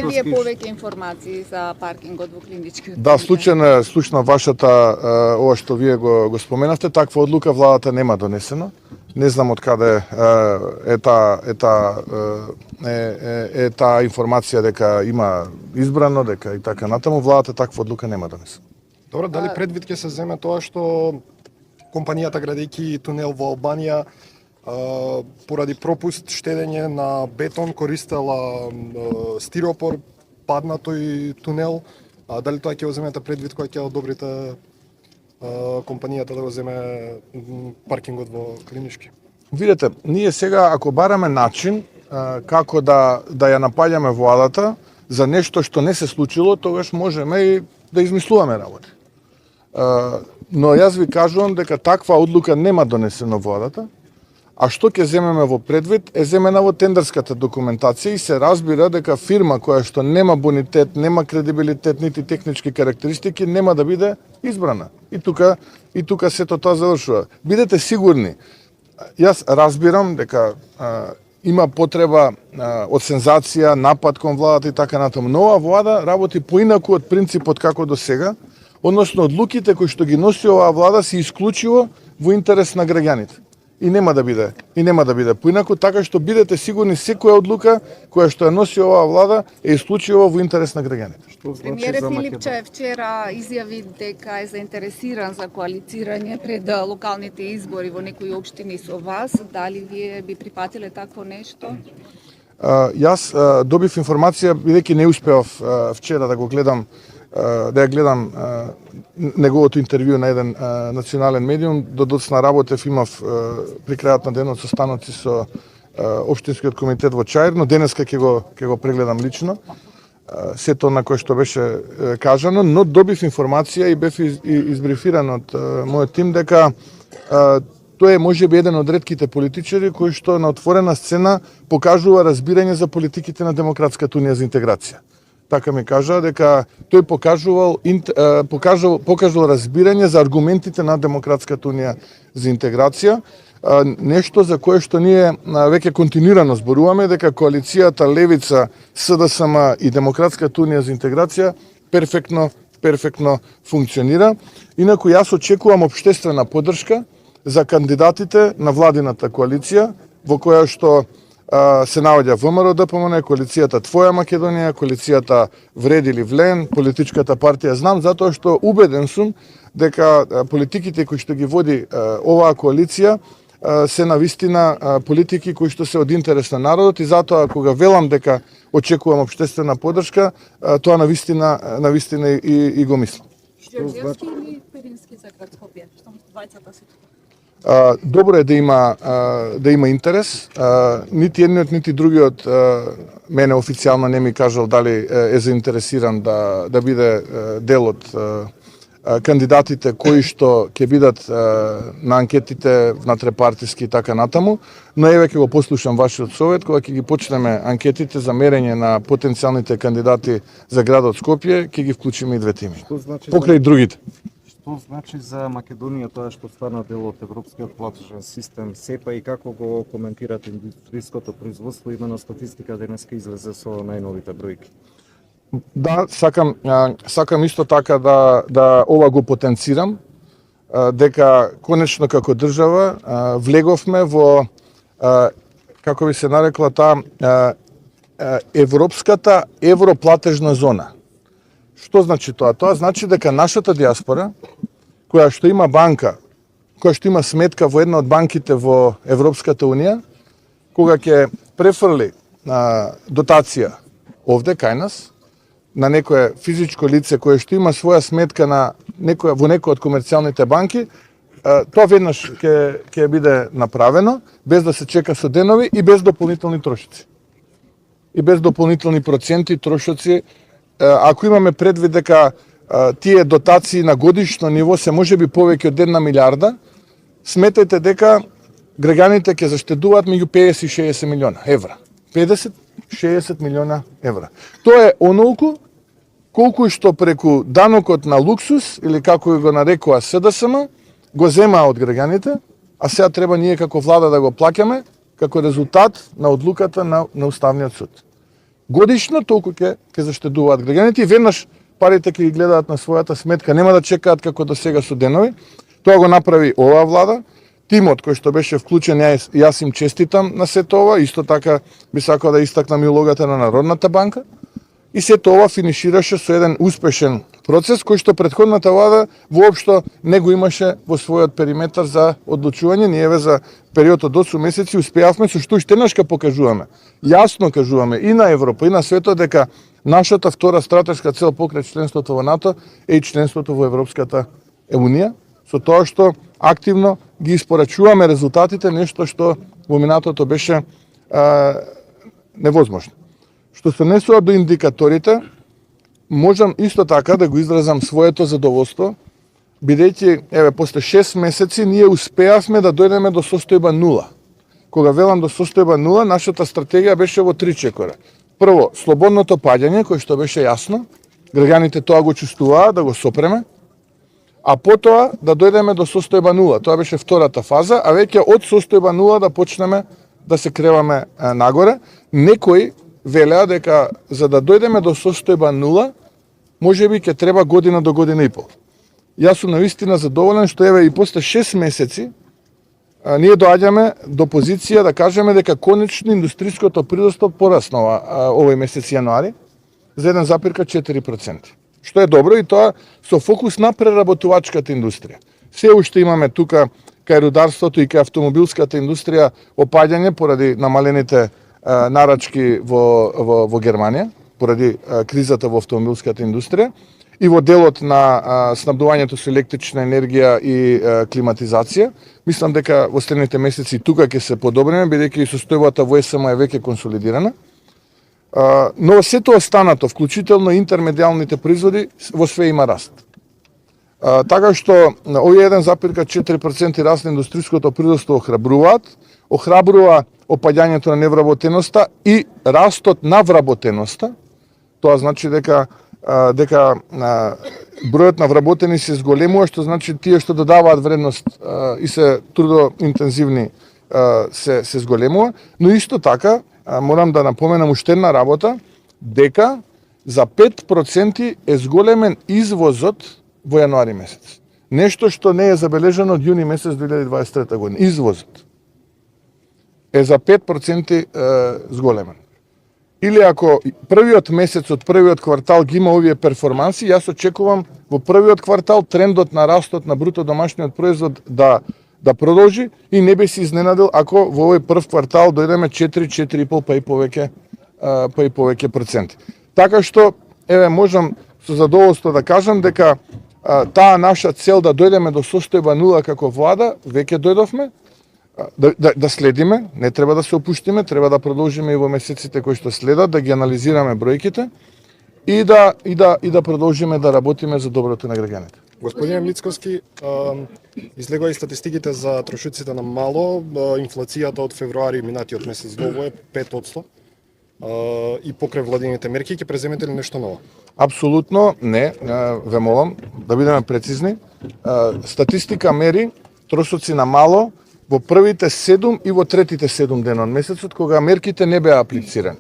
ли е повеќе информации за паркингот во клиничкиот? Да, случно вашата ова што вие го споменавте, таква одлука владата нема донесено. Не знам од каде е таа информација дека има избрано, дека и така натаму, владата таква одлука нема донесено. Добро, дали предвид ќе се земе тоа што компанијата градејќи тунел во Албанија поради пропуст штедење на бетон користела стиропор, падна тој тунел, дали тоа ќе го земете предвид кога ќе одобрите компанијата да го земе паркингот во Клинички? Видете, ние сега ако бараме начин како да ја напаѓаме владата за нешто што не се случило, тогаш можеме и да измислуваме работи. Но јас ви кажувам дека таква одлука нема донесено владата. А што ќе земеме во предвид е земена во тендерската документација и се разбира дека фирма која што нема бонитет, нема кредибилитет, нити технички карактеристики, нема да биде избрана. И тука сето тоа завршува. Бидете сигурни, јас разбирам дека има потреба од сензација, напад кон владата и така натаму. Но оваа влада работи поинаку од принципот како до сега, односно одлуките кои што ги носи оваа влада се исклучиво во интерес на граѓаните. И нема да биде поинаку, така што бидете сигурни секоја одлука која што ја носи оваа влада е исклучиво во интерес на граѓаните. Премиерът Филипчев вчера изјави дека е заинтересиран за коалицирање пред локалните избори во некои општини со вас. Дали вие би припатиле такво нешто? Јас добив информација, бидејќи не успеав вчера да ја гледам неговото интервју на еден национален медиум, додоцна работев, имав при крајот на денот состаноци со општинскиот комитет во Чаир, но денеска ќе го прегледам лично сето на кое што беше кажано, но добив информација и бев избрифиран од мојот тим дека тој е можеби еден од ретките политичари кои што на отворена сцена покажува разбирање за политиките на Демократската унија за интеграција. Така ми кажа дека тој покажувал разбирање за аргументите на Демократската унија за интеграција, нешто за кое што ние веќе континуирано зборуваме, дека коалицијата Левица, СДСМ и Демократската унија за интеграција перфектно функционира. Инаку јас очекувам општествена поддршка за кандидатите на владината коалиција, во која што се наоѓа ВМРО ДПМН, коалицијата Твоја Македонија, коалицијата Вреди или Влен, политичката партија Знам, затоа што убеден сум дека политиките кои што ги води оваа коалиција се навистина политики кои што се од интерес на народот, и затоа кога велам дека очекувам општествена поддршка, тоа навистина и го мислам. Ѓорѓевски или Пирински за град Скопје? Што двајцата се тука? Добро е да има интерес. Нити едниот, нити другиот мене официјално не ми кажал дали е заинтересиран да биде дел од кандидатите кои што ќе бидат на анкетите внатрепартиски и така натаму, но еве ќе го послушам вашиот совет кога ќе ги почнеме анкетите за мерење на потенцијалните кандидати за градот Скопје, ќе ги вклучиме и двете име. Покрај другите. Што значи за Македонија тоа што стана дел од европскиот платежен систем СЕПА и како го коментирате индустријското производство, имено статистика денеска излезе со најновите бројки? Да, сакам исто така да ова го потенцирам, дека конечно како држава влеговме во, како би се нарекла таа, европската европлатежна зона. Што значи тоа? Тоа значи дека нашата диаспора, која што има банка, која што има сметка во една од банките во Европската унија, кога ќе префрли дотација овде кај нас, на некое физичко лице кое што има своја сметка во некој од комерцијалните банки, тоа веднаш ќе биде направено, без да се чека со денови и без дополнителни трошоци. И без дополнителни проценти, трошоци. Ако имаме предвид дека тие дотации на годишно ниво се можеби повеќе од 1 милиарда, сметајте дека граѓаните ќе заштедуваат меѓу 50 и 60 милиона евра. 50-60 милиона евра. Тоа е онолку колку што преку данокот на луксус, или како го нарекува СДСМ, го зема од граѓаните, а сега треба ние како влада да го плаќаме како резултат на одлуката на Уставниот суд. Годишно толку ќе заштедуваат граѓаните и веднаш парите ќе ги гледаат на својата сметка, нема да чекаат како до сега со денови. Тоа го направи оваа влада. Тимот кој што беше вклучен, јас им честитам на сето ова, исто така би сакал да истакнам и улогата на Народната банка. И сето ова финишираше со еден успешен процес кој што претходната влада воопшто не го имаше во својот периметар за одлучување. Ние за период од 8 месеци успеавме, со што уште еднаш покажуваме. Јасно кажуваме и на Европа и на светот дека нашата втора стратешка цел покрај членството во НАТО е и членството во Европската Унија, со тоа што активно ги испорачуваме резултатите, нешто што во минатото беше невозможно. Што се однесува до индикаторите, можам исто така да го изразам своето задоволство, бидејќи, еве, после 6 месеци ние успеавме да дојдеме до состојба 0. Кога велам до состојба 0, нашата стратегија беше во 3 чекора. Прво, слободното паѓање, кој што беше јасно, граѓаните тоа го чувствуваа, да го сопреме, а потоа да дојдеме до состојба 0. Тоа беше втората фаза, а веќе од состојба 0 да почнеме да се креваме нагоре. Некои велеа дека за да дојдеме до состојба 0, можеби ќе треба година до година и пол. Јас сум навистина задоволен што еве и после 6 месеци ние доаѓаме до позиција да кажеме дека конечно индустријското производство пораснува овој месец јануари за 1,4%. Што е добро и тоа со фокус на преработувачката индустрија. Се уште имаме тука кај рударството и кај автомобилската индустрија опаѓање поради намалените нарачки во Германија, поради кризата во автомобилската индустрија и во делот на снабдувањето со електрична енергија и климатизација. Мислам дека во следните месеци тука ќе се подобриме, бидејќи и состојбата во ЕСМ е веќе консолидирана. Но сето останато, вклучително интермедиалните производи, во све има раст. Така што овие 1,4% раст на индустријското производство охрабрува опаѓањето на невработеноста и растот на вработеноста. Тоа значи дека бројот на вработени се зголемува, што значи тие што додаваат вредност и се трудоинтензивни се зголемува, но исто така морам да напоменам уште една работа, дека за 5% е зголемен извозот во јануари месец. Нешто што не е забележано од јуни месец 2023 година. Извозот е за 5% зголемен. Или ако првиот месец од првиот квартал ги има овие перформанси, јас очекувам во првиот квартал трендот на растот на бруто домашниот производ да продолжи и не би се изненадил ако во овој прв квартал дојдеме 4,5 па и повеќе проценти. Така што, еве, можам со задоволство да кажам дека таа наша цел да дојдеме до состојба 0 како влада, веќе дојдовме, да следиме, не треба да се опуштиме, треба да продолжиме и во месеците кои што следат, да ги анализираме бројките и да продолжиме да работиме за доброто на граѓаните. Господин Мицковски, излегоа и статистиките за трошоците на мало, инфлацијата од февруари минатиот месец до овој е 5%. И покрај владините мерки ќе преземете ли нешто ново? Апсолутно не, ве молам да бидеме прецизни. Статистика мери трошоци на мало во првите 7 и во третите 7 дена од месецот, кога мерките не беа аплицирани.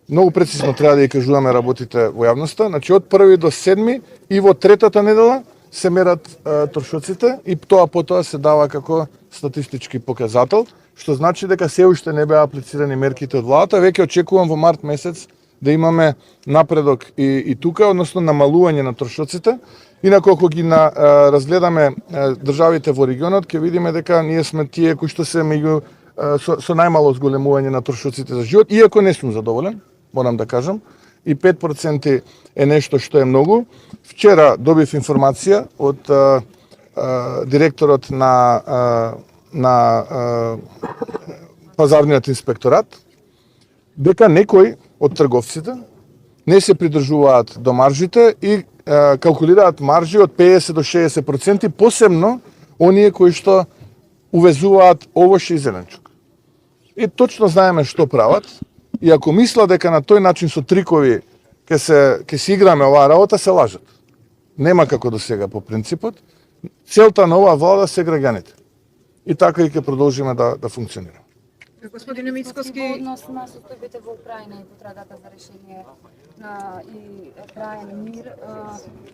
Многу прецизно треба да ја кажуваме работите во јавноста. Значи, од 1 до 7 и во третата недела се мерат трошоците и тоа потоа се дава како статистички показател, што значи дека се уште не беа аплицирани мерките од владата. Веќе очекувам во март месец да имаме напредок и тука, односно намалување на трошоците. Инаку, ако ги разгледаме државите во регионот, ќе видиме дека ние сме тие кои што се меѓу со најмало зголемување на трошоците за живот, иако не сум задоволен, морам да кажам, и 5% е нешто што е многу. Вчера добив информација од директорот на пазарниот инспекторат, дека некои од трговците не се придржуваат до маржите и калкулираат маржи од 50 до 60%, посебно оние кои што увезуваат овоше и зеленчук. И точно знаеме што прават, и ако мисла дека на тој начин со трикови ќе се играме оваа работа, се лажат. Нема како до сега по принципот. Целта на оваа влада се граѓаните. И така и ќе продолжиме да функционираме. Господине Мицкоски, во однос на состојбите во Украина и потрагата за решение и траен мир,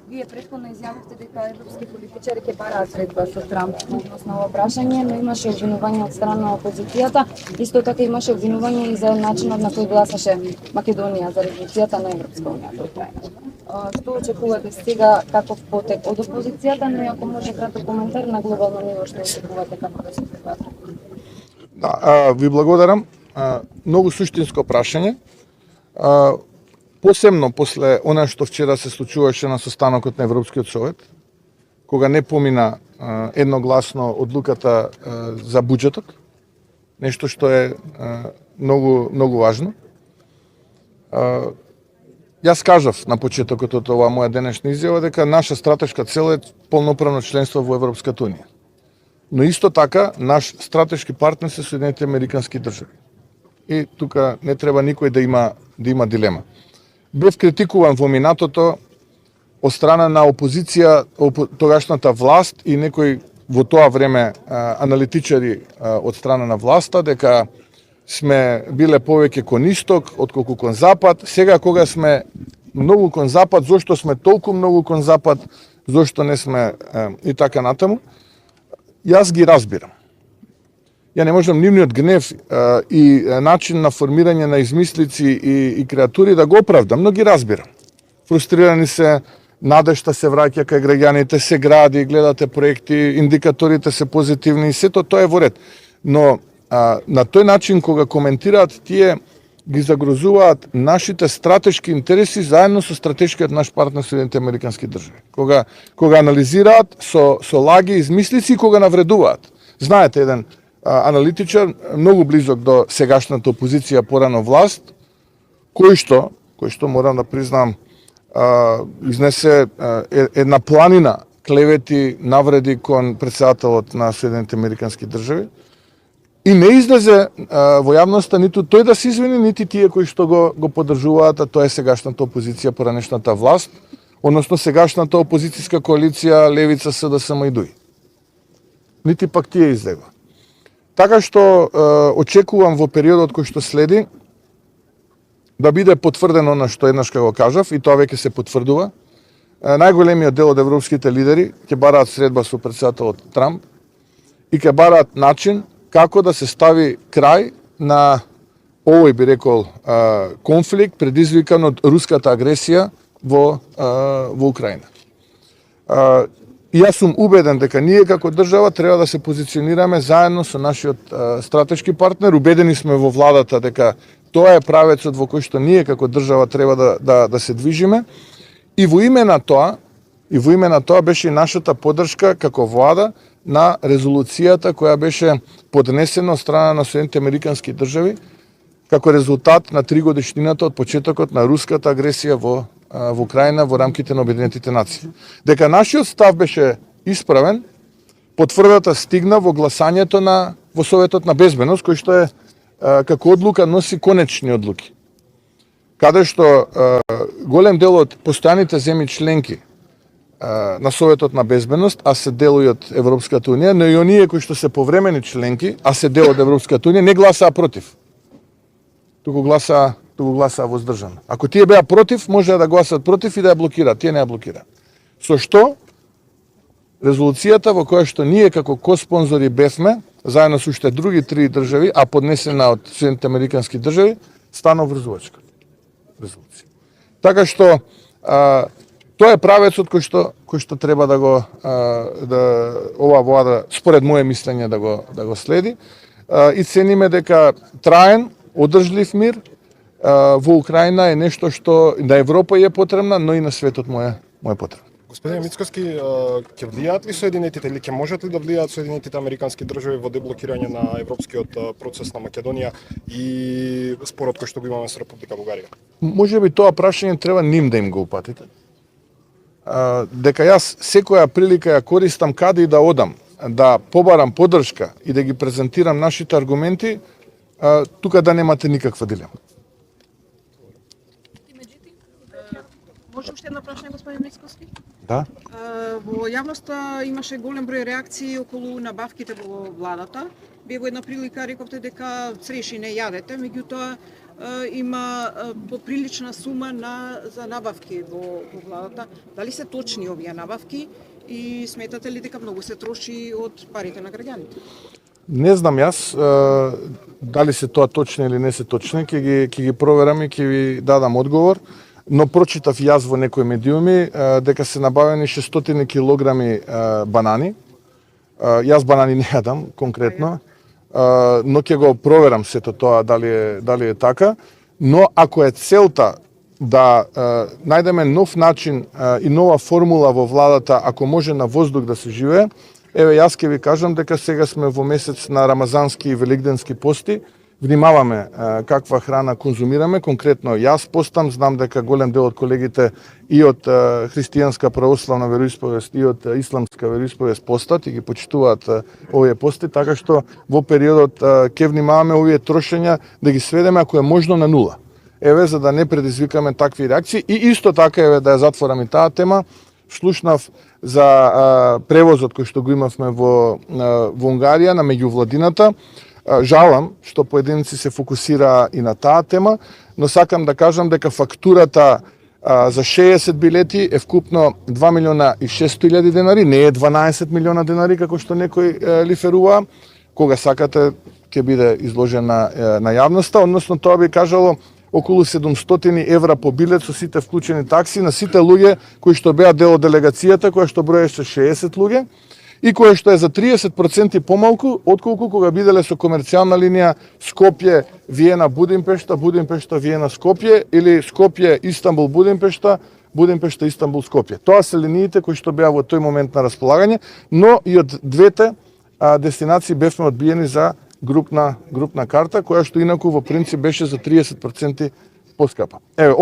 вие претходно изјавивте дека европски политичари ќе бараат средба со Трамп во однос на ова прашање, но имаше обвинување од страна на опозицијата, исто така имаше обвинување и за начинот на кој гласаше Македонија за резолуцијата на Европска унија за Украина. Што очекувате сега, каков потек од опозицијата, но и ако може краток коментар на глобално ниво, што очекувате како да се прифати? Да, ви благодарам. Многу суштинско прашање. Посебно после она што вчера се случуваше на состанокот на Европскиот совет, кога не помина едногласно одлуката за буџетот, нешто што е многу важно. Јас кажав на почетокот од оваа моја денешна изјава дека наша стратешка цел е полноправно членство во Европската унија. Но исто така, наш стратешки партнер се Соединените Американски држави. И тука не треба никој да има дилема. Бев критикуван во минатото од страна на опозиција, тогашната власт и некои во тоа време аналитичари од страна на власта, дека сме биле повеќе кон исток отколку кон запад. Сега кога сме многу кон запад, зошто сме толку многу кон запад, зошто не сме и така натаму, јас ги разбирам. Ја не можам нивниот гнев и начин на формирање на измислици и креатури да го оправдам, но ги разбирам. Фрустрирани се, надежта се враќа кај граѓаните, се гради, гледате проекти, индикаторите се позитивни и сето тоа е во ред. Но на тој начин кога коментираат тие ги загрозуваат нашите стратешки интереси заедно со стратешкиот наш партнер Соединените Американски држави. Кога анализираат со лаги, измислици и кога навредуваат. Знаете, еден аналитичар многу близок до сегашната опозиција порано власт, кој што морам да признам изнесе една планина клевети, навреди кон претседателот на Соединените Американски држави. И не излезе во јавноста ниту тој да се извини, нити тие кои што го поддржуваат, а тоа е сегашната опозиција, поранешната власт, односно сегашната опозицијска коалиција Левица, СДСМ и ДУИ. Нити пак тие излега. Така што очекувам во периодот кој што следи да биде потврдено на што еднаш го кажав, и тоа веќе се потврдува. Најголемиот дел од европските лидери ќе бараат средба со претседателот Трамп и ќе бараат начин како да се стави крај на овој, би рекол, конфликт предизвикан од руската агресија во Украина. И јас сум убеден дека ние како држава треба да се позиционираме заедно со нашиот стратешки партнер. Убедени сме во владата дека тоа е правецот во кој што ние како држава треба да се движиме. И во име на тоа беше и нашата поддршка како влада на резолуцијата која беше поднесена од страна на Соединените Американски држави како резултат на 3-годишнината од почетокот на руската агресија во Украина во рамките на Обединетите нации. Дека нашиот став беше исправен, потврдата стигна во гласањето во Советот на безбедност, кој што е како одлука носи конечни одлуки. Каде што голем дел од постојаните земји членки на Советот на безбедност, а се дел и од Европската унија, но и оние кои што се повремени членки, а се дел од Европската унија, не гласаа против. Туку гласаа воздржано. Ако тие беа против, може да гласат против и да ја блокираат. Тие не ја блокираат. Со што резолуцијата во која што ние како коспонзори бевме, заедно со уште други 3 држави, а поднесена од Соединените Американски држави, стана врзувачка резолуција. Така што тоа е правецот кој што треба да оваа влада, според моје мислење, да го следи. И цениме дека траен, одржлив мир во Украина е нешто што на Европа е потребна, но и на светот му е потребно. Господине Мицкоски, ќе влијаат ли Соединетите или ќе можат ли да влијаат Соединетите Американски држави во деблокирање на европскиот процес на Македонија и спорот кој што го имаме со Република Бугарија? Може би тоа прашање треба ним да им го упатите. Дека јас секоја прилика ја користам каде и да одам, да побарам поддршка и да ги презентирам нашите аргументи, тука да немате никаква дилема. Може уште едно прашање, господин Мицкоски? Да. Во јавноста имаше голем број реакции околу набавките во владата. Вие во една прилика рековте дека цреши не јадете, меѓутоа има поприлична сума за набавки во владата. Дали се точни овие набавки и сметате ли дека многу се троши од парите на граѓаните? Не знам јас дали се тоа точни или не се точни, ќе ги проверам и ќе ви дадам одговор, но прочитав јас во некои медиуми дека се набавени 600 килограми банани. Јас банани не јадам конкретно, но ќе го проверам сето тоа дали е така, но ако е целта да најдеме нов начин и нова формула во владата, ако може на воздух да се живее, еве јас ќе ви кажам дека сега сме во месец на рамазански и великденски пости, внимаваме каква храна конзумираме, конкретно јас постам, знам дека голем дел од колегите и од христијанска православна вероисповест и од исламска вероисповест постат и ги почитуваат овие пости, така што во периодот ќе внимаваме овие трошења да ги сведеме ако е можно на нула. Еве за да не предизвикаме такви реакции и исто така еве да ја затворам и таа тема, слушнав за превозот кој што го имавме во Унгарија на меѓувладината. Жалам што поединци се фокусира и на таа тема, но сакам да кажам дека фактурата за 60 билети е вкупно 2 милиона и 600 денари, не е 12 милиона денари како што некој лиферува. Кога сакате ќе биде изложена на јавноста, односно тоа би кажало околу 700 евра по билет со сите вклучени такси на сите луѓе кои што беа дел од делегацијата, која што броеше 60 луѓе и кое што е за 30% помалку отколку кога биделе со комерцијална линија Скопје, Виена, Будимпешта, Будимпешта, Виена, Скопје или Скопје, Истанбул, Будимпешта, Будимпешта, Истанбул, Скопје. Тоа се линиите кои што беа во тој момент на располагање, но и од двете дестинации бевме одбиени за групна карта, која што инаку во принцип беше за 30% поскапа. Еве,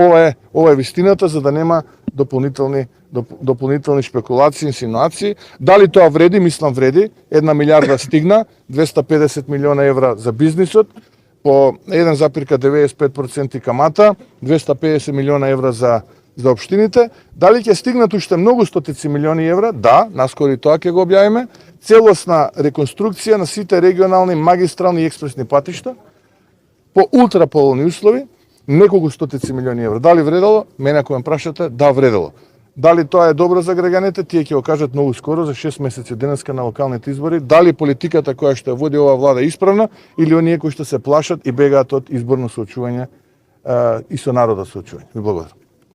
ова е вистината за да нема дополнителни шпекулации, инсинуации. Дали тоа вреди? Мислам вреди. 1 милиарда стигна, 250 милиона евра за бизнисот, по 1,95% камата, 250 милиона евра за општините. Дали ќе стигнат уште многу стотици милиони евра? Да, наскоро и тоа ќе го објавиме. Целосна реконструкција на сите регионални, магистрални и експресни патишта по ултраповолни услови, неколку стотици милиони евра. Дали вредело? Мене ако ме прашате, да вредело. Дали тоа е добро за граѓаните? Тие ќе го кажат многу скоро, за 6 месеци денеска на локалните избори. Дали политиката која што води оваа влада е исправна или оние кои што се плашат и бегаат од изборно соочување и со народот соочување. Ви благодарам.